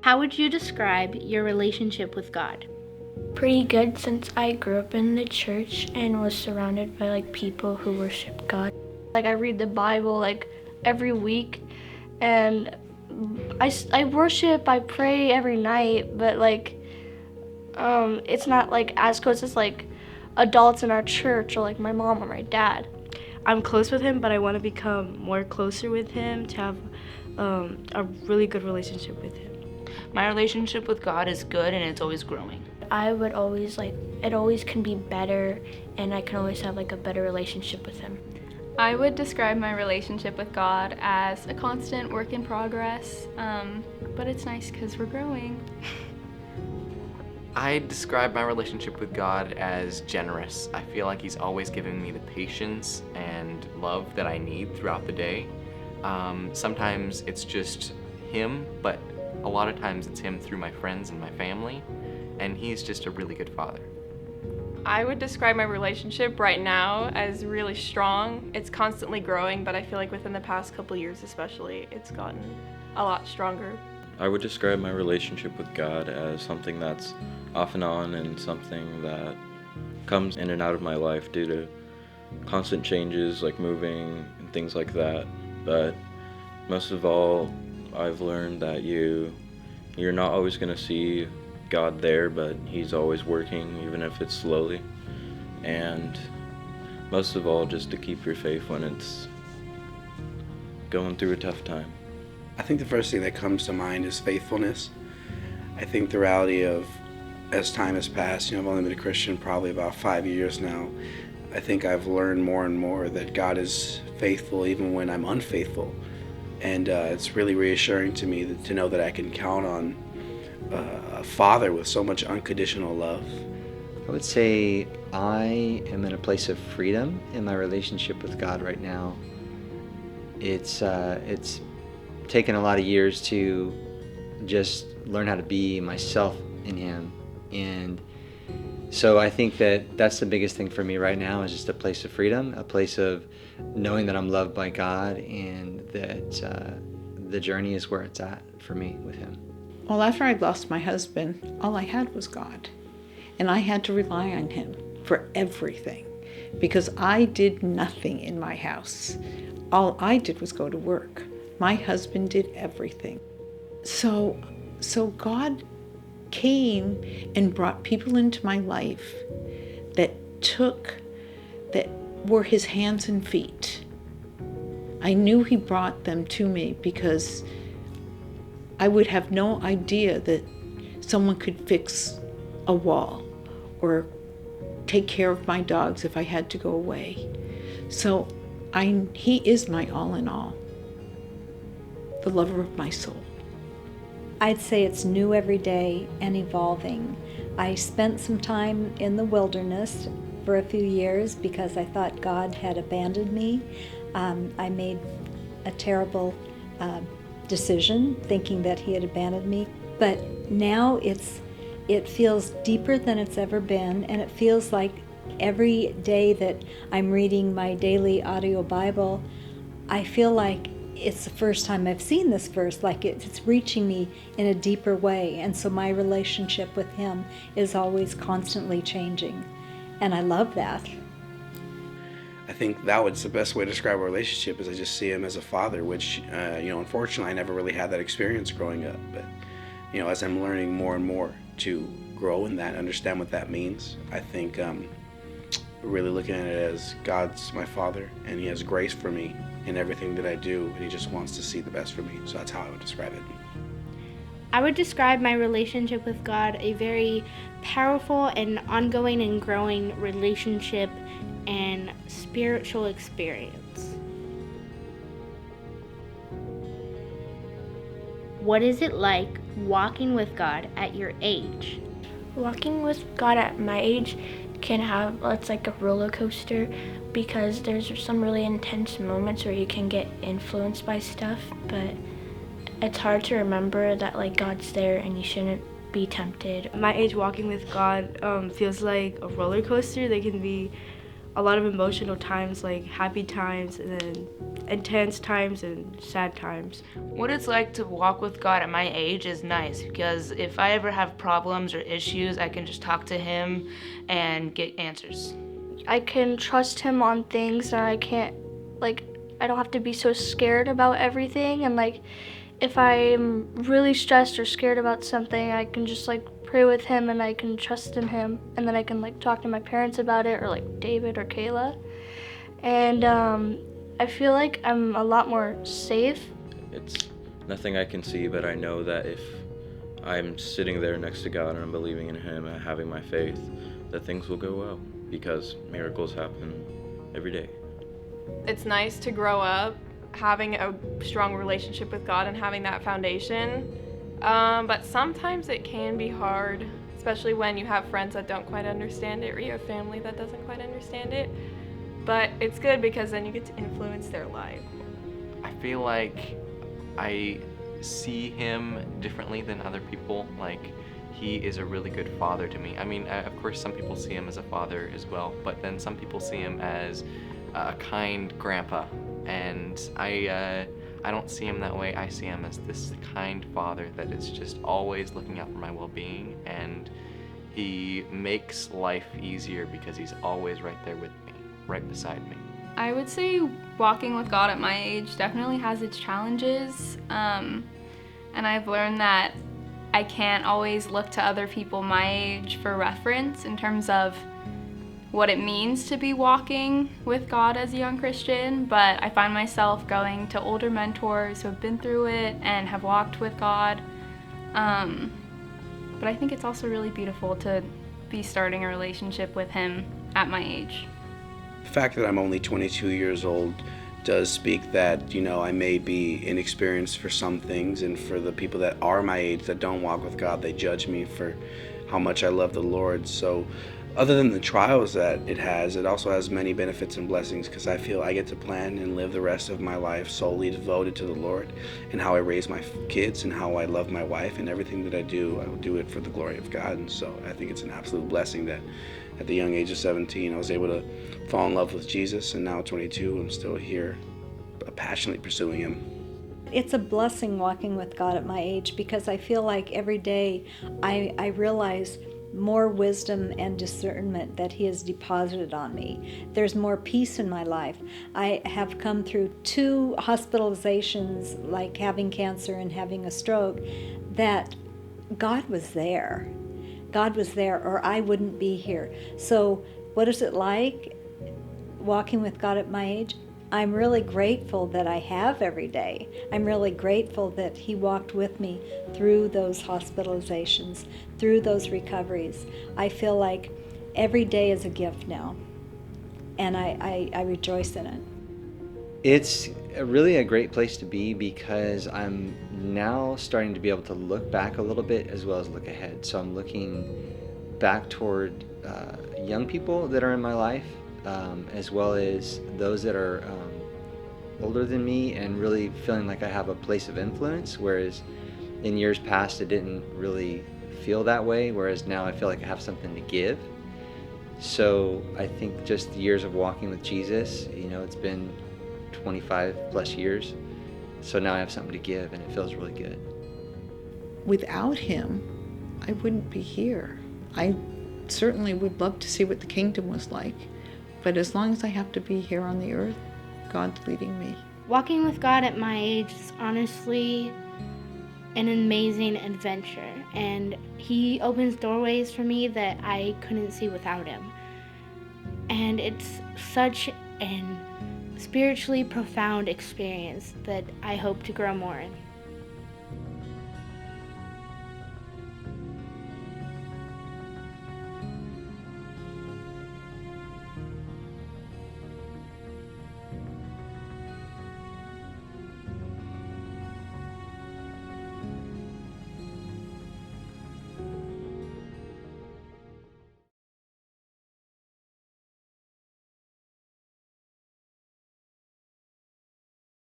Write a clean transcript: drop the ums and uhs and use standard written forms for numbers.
How would you describe your relationship with God? Pretty good, since I grew up in the church and was surrounded by people who worship God. I read the Bible every week, and I worship, I pray every night, but it's not as close as adults in our church or my mom or my dad. I'm close with him, but I want to become more closer with him to have a really good relationship with him. My relationship with God is good, and it's always growing. I would always it always can be better, and I can always have a better relationship with him. I would describe my relationship with God as a constant work in progress, but it's nice because we're growing. I describe my relationship with God as generous. I feel like He's always giving me the patience and love that I need throughout the day. Sometimes it's just Him, but a lot of times it's Him through my friends and my family, and He's just a really good father. I would describe my relationship right now as really strong. It's constantly growing, but I feel like within the past couple years especially, it's gotten a lot stronger. I would describe my relationship with God as something that's off and on, and something that comes in and out of my life due to constant changes like moving and things like that. But most of all, I've learned that you're not always going to see God there, but He's always working, even if it's slowly. And most of all, just to keep your faith when it's going through a tough time. I think the first thing that comes to mind is faithfulness. I think the reality of, as time has passed, I've only been a Christian probably about 5 years now. I think I've learned more and more that God is faithful even when I'm unfaithful. And it's really reassuring to me to know that I can count on a Father with so much unconditional love. I would say I am in a place of freedom in my relationship with God right now. It's taken a lot of years to just learn how to be myself in Him. And so I think that's the biggest thing for me right now, is just a place of freedom, a place of knowing that I'm loved by God, and that the journey is where it's at for me with Him. Well, after I'd lost my husband, all I had was God. And I had to rely on Him for everything, because I did nothing in my house. All I did was go to work. My husband did everything. So God came and brought people into my life that were His hands and feet. I knew He brought them to me because I would have no idea that someone could fix a wall or take care of my dogs if I had to go away. So He is my all in all, the lover of my soul. I'd say it's new every day and evolving. I spent some time in the wilderness for a few years because I thought God had abandoned me. I made a terrible decision thinking that He had abandoned me. But now it feels deeper than it's ever been, and it feels like every day that I'm reading my daily audio Bible, I feel like it's the first time I've seen this verse, like it's reaching me in a deeper way. And so my relationship with Him is always constantly changing. And I love that. I think that was the best way to describe a relationship, is I just see Him as a father, which, unfortunately I never really had that experience growing up. But, as I'm learning more and more to grow in that, understand what that means, I think really looking at it as God's my Father, and He has grace for me in everything that I do, and He just wants to see the best for me. So that's how I would describe it. I would describe my relationship with God a very powerful and ongoing and growing relationship and spiritual experience. What is it like walking with God at your age? Walking with God at my age it's like a roller coaster, because there's some really intense moments where you can get influenced by stuff, but it's hard to remember that God's there and you shouldn't be tempted. My age walking with God feels like a roller coaster. There can be a lot of emotional times, like happy times and then intense times and sad times. What it's like to walk with God at my age is nice because if I ever have problems or issues, I can just talk to Him and get answers. I can trust him on things and I don't have to be so scared about everything. And like, if I'm really stressed or scared about something, I can just like pray with him and I can trust in him. And then I can like talk to my parents about it, or like David or Kayla. And I feel like I'm a lot more safe. It's nothing I can see, but I know that if I'm sitting there next to God and I'm believing in Him and having my faith, that things will go well, because miracles happen every day. It's nice to grow up having a strong relationship with God and having that foundation, but sometimes it can be hard, especially when you have friends that don't quite understand it or you have family that doesn't quite understand it. But it's good because then you get to influence their life. I feel like I see him differently than other people. Like, he is a really good father to me. I mean, of course, some people see him as a father as well, but then some people see him as a kind grandpa. And I don't see him that way. I see him as this kind father that is just always looking out for my well-being, and he makes life easier because he's always right there with me, right beside me. I would say walking with God at my age definitely has its challenges, and I've learned that I can't always look to other people my age for reference in terms of what it means to be walking with God as a young Christian, but I find myself going to older mentors who have been through it and have walked with God. But I think it's also really beautiful to be starting a relationship with Him at my age. The fact that I'm only 22 years old does speak that, I may be inexperienced for some things, and for the people that are my age that don't walk with God, they judge me for how much I love the Lord. So other than the trials that it also has many benefits and blessings, because I feel I get to plan and live the rest of my life solely devoted to the Lord, and how I raise my kids and how I love my wife, and everything that I will do it for the glory of God. And so I think it's an absolute blessing that at the young age of 17, I was able to fall in love with Jesus, and now at 22, I'm still here, passionately pursuing Him. It's a blessing walking with God at my age, because I feel like every day I realize more wisdom and discernment that He has deposited on me. There's more peace in my life. I have come through 2 hospitalizations, like having cancer and having a stroke, that God was there. God was there, or I wouldn't be here. So what is it like walking with God at my age? I'm really grateful that I have every day. I'm really grateful that He walked with me through those hospitalizations, through those recoveries. I feel like every day is a gift now, and I rejoice in it. It's really a great place to be, because I'm now starting to be able to look back a little bit as well as look ahead. So I'm looking back toward young people that are in my life, as well as those that are older than me, and really feeling like I have a place of influence, whereas in years past it didn't really feel that way, whereas now I feel like I have something to give. So I think just the years of walking with Jesus, it's been 25 plus years, so now I have something to give, and it feels really good. Without Him, I wouldn't be here. I certainly would love to see what the kingdom was like, but as long as I have to be here on the earth, God's leading me. Walking with God at my age is honestly an amazing adventure, and He opens doorways for me that I couldn't see without Him. And it's such an spiritually profound experience that I hope to grow more in.